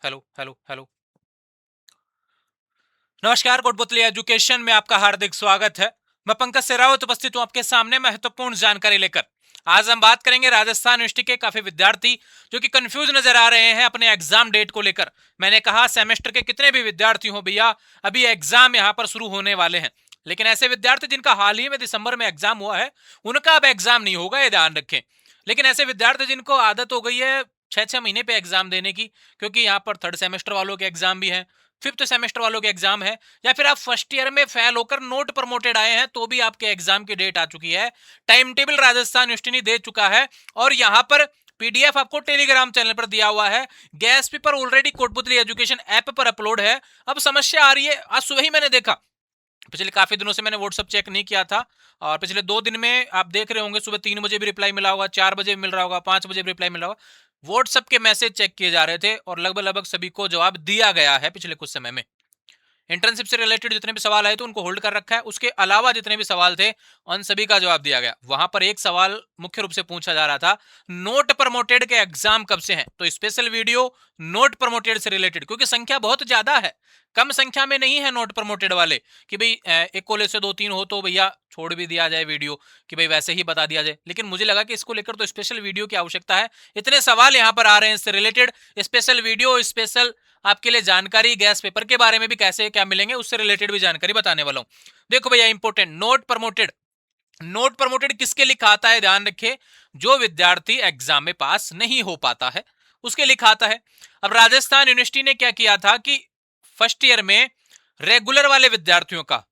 Hello hello hello. नमस्कार, Kotputli education में आपका हार्दिक स्वागत है। मैं पंकज सेरावत उपस्थित हूं आपके सामने महत्वपूर्ण जानकारी लेकर। आज हम बात करेंगे राजस्थान यूनिवर्सिटी के काफी विद्यार्थी जो कि कंफ्यूज नजर आ रहे हैं अपने एग्जाम डेट को लेकर। मैंने कहा सेमेस्टर के कितने भी विद्यार्थी हो भैया, अभी एग्जाम यहाँ पर शुरू होने वाले हैं, लेकिन ऐसे विद्यार्थी जिनका हाल ही में दिसंबर में एग्जाम हुआ है उनका अब एग्जाम नहीं होगा, ये ध्यान रखें। लेकिन ऐसे विद्यार्थी जिनको आदत हो गई है 6-6 महीने पे एग्जाम देने की, क्योंकि यहाँ पर थर्ड सेमेस्टर वालों के एग्जाम भी हैं, फिफ्थ सेमेस्टर वालों के एग्जाम है, या फिर आप फर्स्ट ईयर में फेल होकर नोट प्रमोटेड आए हैं तो भी आपके एग्जाम की डेट आ चुकी है। टाइम टेबल राजस्थान यूनिवर्सिटी दे चुका है और यहां पर पीडीएफ आपको टेलीग्राम चैनल पर दिया हुआ है। Gas paper already Kotputli education app पर अपलोड है। अब समस्या आ रही है, आज सुबह ही मैंने देखा, पिछले काफी दिनों से मैंने व्हाट्सएप चेक नहीं किया था, और पिछले 2 दिन में आप देख रहे होंगे सुबह 3 बजे भी रिप्लाई मिला होगा, 4 बजे भी मिल रहा होगा, 5 बजे भी रिप्लाई मिला होगा। व्हाट्सएप के मैसेज चेक किए जा रहे थे और लगभग लगभग सभी को जवाब दिया गया है पिछले कुछ समय में। इंटर्नशिप से रिलेटेड जितने भी सवाल आए थे उनको होल्ड कर रखा है, उसके अलावा जितने भी सवाल थे उन सभी का जवाब दिया गया। वहां पर एक सवाल मुख्य रूप से पूछा जा रहा था, नोट प्रमोटेड के एग्जाम कब से हैं? तो स्पेशल वीडियो नोट प्रमोटेड से रिलेटेड, क्योंकि संख्या बहुत ज्यादा है, कम संख्या में नहीं है नोट प्रमोटेड वाले कि भाई एक कॉलेज से 2-3 हो तो भैया छोड़ भी दिया जाए वीडियो, कि भाई वैसे ही बता दिया जाए। लेकिन मुझे लगा कि इसको लेकर तो स्पेशल वीडियो की आवश्यकता है, इतने सवाल यहाँ पर आ रहे हैं इससे रिलेटेड, स्पेशल वीडियो, स्पेशल आपके लिए जानकारी, गैस पेपर के बारे में भी कैसे क्या मिलेंगे उससे रिलेटेड भी जानकारी बताने वाला हूं। देखो भैया important, note promoted, note promoted किसके लिखा आता है? ध्यान रखिए, जो विद्यार्थी एग्जाम में पास नहीं हो पाता है उसके लिखा आता है। अब राजस्थान यूनिवर्सिटी ने क्या किया था कि फर्स्ट ईयर में रेगुलर वाले विद्यार्थियों का,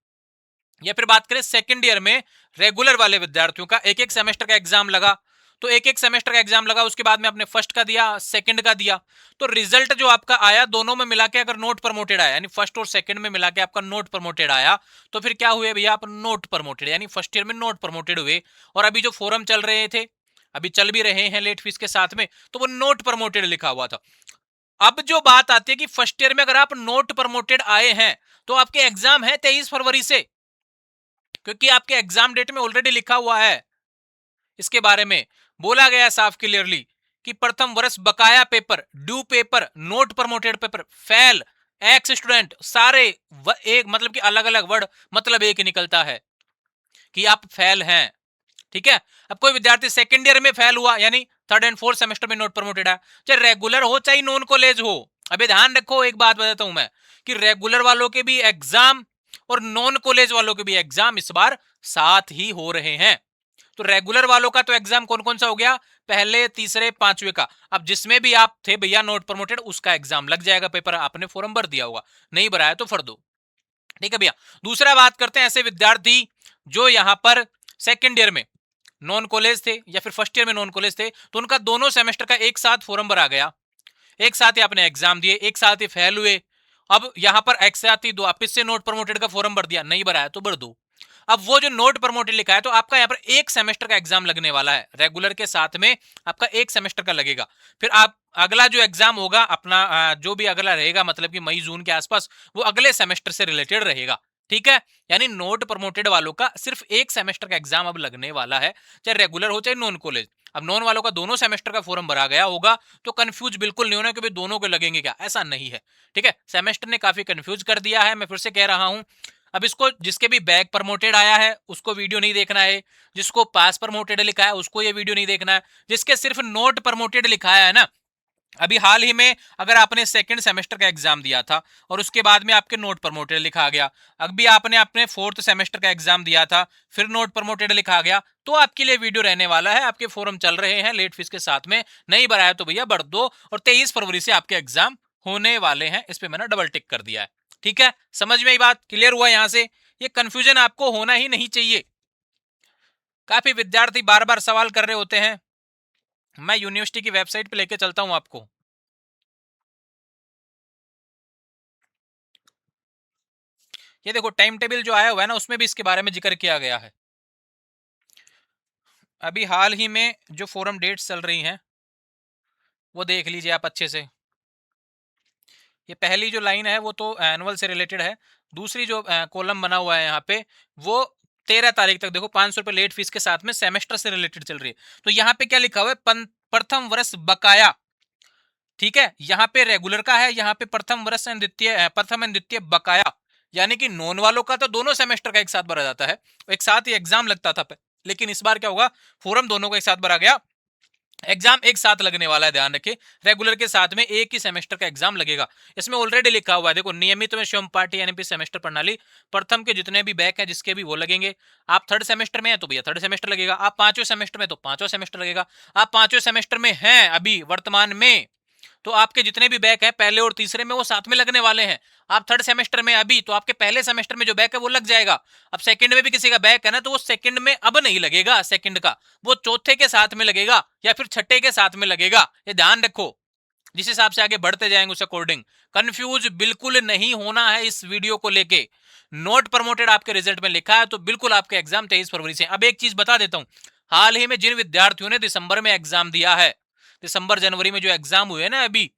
या फिर बात करें सेकंड ईयर में रेगुलर वाले विद्यार्थियों का, एक एक सेमेस्टर का एग्जाम लगा। तो एक एक सेमेस्टर का एग्जाम लगा, उसके बाद में आपने फर्स्ट का दिया, सेकंड का दिया, तो रिजल्ट जो आपका आया दोनों में मिला के अगर नोट प्रमोटेड आया, यानी फर्स्ट और सेकंड में मिला के आपका नोट प्रमोटेड आया, तो फिर क्या हुए भैया? आप नोट प्रमोटेड, यानी फर्स्ट ईयर में नोट प्रमोटेड हुए। और अभी जो फोरम चल रहे थे, अभी चल भी रहे हैं लेट फीस के साथ में, तो वो नोट प्रमोटेड लिखा हुआ था। अब जो बात आती है कि फर्स्ट ईयर में अगर आप नोट प्रमोटेड आए हैं तो आपके एग्जाम है 23 फरवरी से, क्योंकि आपके एग्जाम डेट में ऑलरेडी लिखा हुआ है। इसके बारे में बोला गया साफ क्लियरली कि प्रथम वर्ष बकाया paper, due paper, note promoted paper, fail, x student, सारे एक मतलब कि अलग अलग वर्ड, मतलब एक निकलता है कि आप फेल हैं। ठीक है। अब कोई विद्यार्थी सेकंड ईयर में फेल हुआ, यानी थर्ड एंड फोर्थ सेमेस्टर में नोट प्रमोटेड है, चाहे रेगुलर हो चाहे नॉन कॉलेज हो। अभी ध्यान रखो, एक बात बताता हूं मैं कि रेगुलर वालों के भी एग्जाम और नॉन कॉलेज वालों के भी एग्जाम इस बार साथ ही हो रहे हैं। तो रेगुलर वालों का तो एग्जाम कौन कौन सा हो गया? पहले, तीसरे, पांचवे का। अब जिसमें भी आप थे भैया नोट प्रमोटेड, उसका एग्जाम लग जाएगा, पेपर आपने फॉर्म भर दिया होगा, नहीं भरा है तो भर दो। ठीक है भैया। दूसरा बात करते हैं ऐसे विद्यार्थी जो यहां पर सेकेंड ईयर में नॉन कॉलेज थे या फिर फर्स्ट ईयर में नॉन कॉलेज थे, तो उनका दोनों सेमेस्टर का एक साथ फॉर्म भरा गया, एक साथ ही आपने एग्जाम दिए, एक साथ ही फेल हुए। अब यहां पर एक साथ ही दो, आप इससे नोट प्रमोटेड का फॉर्म भर दिया, नहीं भरा है तो भर दो। अब वो जो नोट प्रमोटेड लिखा है, तो आपका यहाँ पर एक सेमेस्टर का एग्जाम लगने वाला है, रेगुलर के साथ में आपका एक सेमेस्टर का लगेगा। फिर आप अगला जो एग्जाम होगा अपना जो भी अगला रहेगा, मतलब कि मई जून के आसपास, वो अगले सेमेस्टर से रिलेटेड रहेगा। ठीक है। यानी नोट प्रमोटेड वालों का सिर्फ एक सेमेस्टर का एग्जाम अब लगने वाला है, चाहे रेगुलर हो चाहे नॉन कॉलेज। अब नॉन वालों का दोनों सेमेस्टर का फॉर्म भरा गया होगा, तो कंफ्यूज बिल्कुल नहीं होना कि भाई दोनों के लगेंगे क्या, ऐसा नहीं है। ठीक है। सेमेस्टर ने काफी कंफ्यूज कर दिया है, मैं फिर से कह रहा हूं। अब इसको, जिसके भी बैक प्रमोटेड आया है उसको वीडियो नहीं देखना है, जिसको पास प्रमोटेड लिखा है उसको ये वीडियो नहीं देखना है, जिसके सिर्फ नोट प्रमोटेड लिखा है ना, अभी हाल ही में अगर आपने सेकंड सेमेस्टर का एग्जाम दिया था और उसके बाद में आपके नोट प्रमोटेड लिखा आ गया, अभी आपने अपने फोर्थ सेमेस्टर का एग्जाम दिया था फिर नोट प्रमोटेड लिखा आ गया, तो आपके लिए वीडियो रहने वाला है। आपके फॉर्म चल रहे हैं लेट फीस के साथ में, नहीं भरा है तो भैया भर दो, और 23 फरवरी से आपके एग्जाम होने वाले हैं। इस पे मैंने डबल टिक कर दिया है। ठीक है। समझ में आई बात? क्लियर हुआ यहां से? ये कंफ्यूजन आपको होना ही नहीं चाहिए। काफी विद्यार्थी बार बार सवाल कर रहे होते हैं, मैं यूनिवर्सिटी की वेबसाइट पे लेके चलता हूं आपको। ये देखो टाइम टेबल जो आया हुआ है ना, उसमें भी इसके बारे में जिक्र किया गया है। अभी हाल ही में जो फोरम डेट्स चल रही हैं वो देख लीजिए आप अच्छे से। ये पहली जो लाइन है वो तो एनुअल से रिलेटेड है, दूसरी जो कॉलम बना हुआ है यहाँ पे, वो 13 तारीख तक देखो 500 रुपए लेट फीस के साथ में सेमेस्टर से रिलेटेड चल रही है। तो यहाँ पे क्या लिखा हुआ है? प्रथम वर्ष बकाया ठीक है, यहाँ पे रेगुलर का है, यहाँ पे प्रथम वर्ष एंड द्वितीय, प्रथम एंड द्वितीय बकाया, यानी कि नॉन वालों का तो दोनों सेमेस्टर का एक साथ भरा जाता है, एक साथ ही एग्जाम लगता था, लेकिन इस बार क्या होगा, फोरम दोनों का एक साथ भरा गया, एग्जाम एक साथ लगने वाला है, ध्यान रखिए, रेगुलर के साथ में एक ही सेमेस्टर का एग्जाम लगेगा। इसमें ऑलरेडी लिखा हुआ है, देखो, नियमित में स्वयं पाठी यानी सेमेस्टर प्रणाली, प्रथम के जितने भी बैक हैं जिसके भी वो लगेंगे। आप थर्ड सेमेस्टर में हैं तो भैया थर्ड सेमेस्टर लगेगा, आप पांचवें सेमेस्टर में तो पांचवा सेमेस्टर लगेगा, आप पांचवें सेमेस्टर में हैं अभी वर्तमान में, तो आपके जितने भी बैक है पहले और तीसरे में वो साथ में लगने वाले हैं। आप थर्ड सेमेस्टर में अभी, तो आपके पहले सेमेस्टर में जो बैक है वो लग जाएगा। अब सेकंड में भी किसी का बैक है ना, तो वो सेकंड में अब नहीं लगेगा, सेकंड का वो चौथे के साथ में लगेगा या फिर छठे के साथ में लगेगा, ये ध्यान रखो। जिस हिसाब से आगे बढ़ते जाएंगे उस अकॉर्डिंग कंफ्यूज बिल्कुल नहीं होना है इस वीडियो को लेके। नोट प्रमोटेड आपके रिजल्ट में लिखा है, तो बिल्कुल आपके एग्जाम 23 फरवरी से। अब एक चीज बता देता हूं, हाल ही में जिन विद्यार्थियों ने दिसंबर में एग्जाम दिया है, दिसंबर जनवरी में जो एग्जाम हुए ना, अभी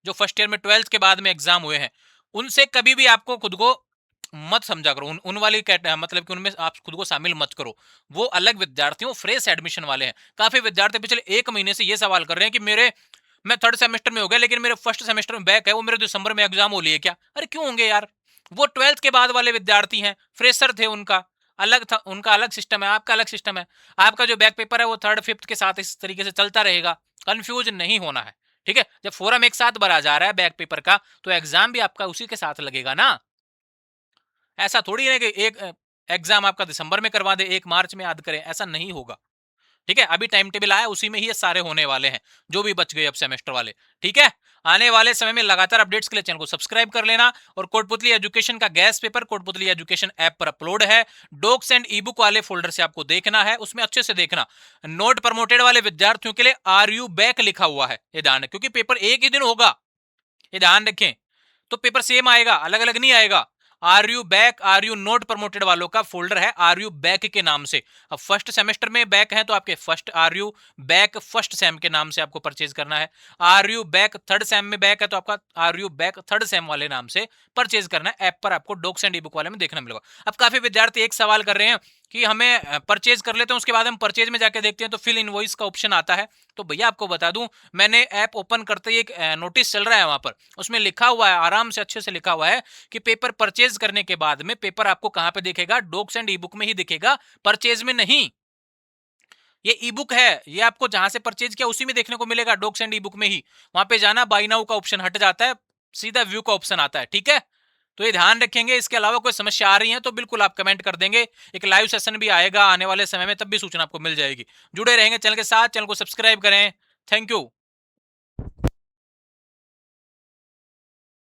जो फर्स्ट ईयर में 12th के बाद में एग्जाम हुए हैं, उनसे कभी भी आपको खुद को मत समझा करो, उन वाली मतलब कि उनमें आप खुद को शामिल मत करो। वो अलग विद्यार्थियों, फ्रेश एडमिशन वाले हैं। काफी विद्यार्थी पिछले एक महीने से ये सवाल कर रहे हैं कि मैं थर्ड सेमेस्टर में हो गया लेकिन मेरे फर्स्ट सेमेस्टर में बैक है, वो मेरे दिसंबर में एग्जाम हो लिए क्या? अरे क्यों होंगे यार, वो 12th के बाद वाले विद्यार्थी हैं, फ्रेशर थे, उनका अलग था, उनका अलग सिस्टम है, आपका अलग सिस्टम है। आपका जो बैक पेपर है वो थर्ड फिफ्थ के साथ इस तरीके से चलता रहेगा, कंफ्यूज नहीं होना है, ठीक है। जब फोरम एक साथ भरा जा रहा है बैक पेपर का, तो एग्जाम भी आपका उसी के साथ लगेगा ना। ऐसा थोड़ी है कि एक एग्जाम आपका दिसंबर में करवा दे, 1 मार्च में याद करें, ऐसा नहीं होगा, ठीक है। अभी टाइम टेबल आया, उसी में ही ये सारे होने वाले हैं, जो भी बच गए अब सेमेस्टर वाले, ठीक है। आने वाले समय में लगातार अपडेट्स के लिए चैनल को सब्सक्राइब कर लेना। और कोटपुतली एजुकेशन का gas paper Kotputli education app पर अपलोड है, डॉक्स एंड ई बुक वाले फोल्डर से आपको देखना है, उसमें अच्छे से देखना। नोट प्रमोटेड वाले विद्यार्थियों के लिए आर यू बैक लिखा हुआ है, ये ध्यान, क्योंकि पेपर एक ही दिन होगा, ये ध्यान रखें। तो पेपर सेम आएगा, अलग अलग नहीं आएगा। Are you back, are you not promoted वालों का फोल्डर है आर यू बैक के नाम से। अब फर्स्ट सेमेस्टर में बैक है तो आपके first are you back first sem के नाम से आपको परचेज करना है। Are you back third sem में बैक है तो आपका are you back third sem वाले नाम से परचेज करना है। ऐप पर आपको डॉक्स एंड ई बुक वाले में देखना मिलेगा। अब काफी विद्यार्थी एक सवाल कर रहे हैं कि हमें परचेज कर लेते हैं, उसके बाद हम परचेज में जाके देखते हैं तो फिल इनवॉइस का ऑप्शन आता है। तो भैया आपको बता दूं, मैंने ऐप ओपन करते ही एक नोटिस चल रहा है वहां पर, उसमें लिखा हुआ है, आराम से अच्छे से लिखा हुआ है कि पेपर परचेज करने के बाद में पेपर आपको कहां पे दिखेगा, डॉक्स एंड ई बुक में ही दिखेगा, परचेज में नहीं। ये ई बुक है, ये आपको जहां से परचेज किया उसी में देखने को मिलेगा, डॉक्स एंड ई बुक में ही। वहां पे जाना, बाई नाउ का ऑप्शन हट जाता है, सीधा व्यू का ऑप्शन आता है, ठीक है। तो ये ध्यान रखेंगे। इसके अलावा कोई समस्या आ रही है तो बिल्कुल आप कमेंट कर देंगे, एक लाइव सेशन भी आएगा आने वाले समय में, तब भी सूचना आपको मिल जाएगी। जुड़े रहेंगे चैनल के साथ, चैनल को सब्सक्राइब करें। Thank you.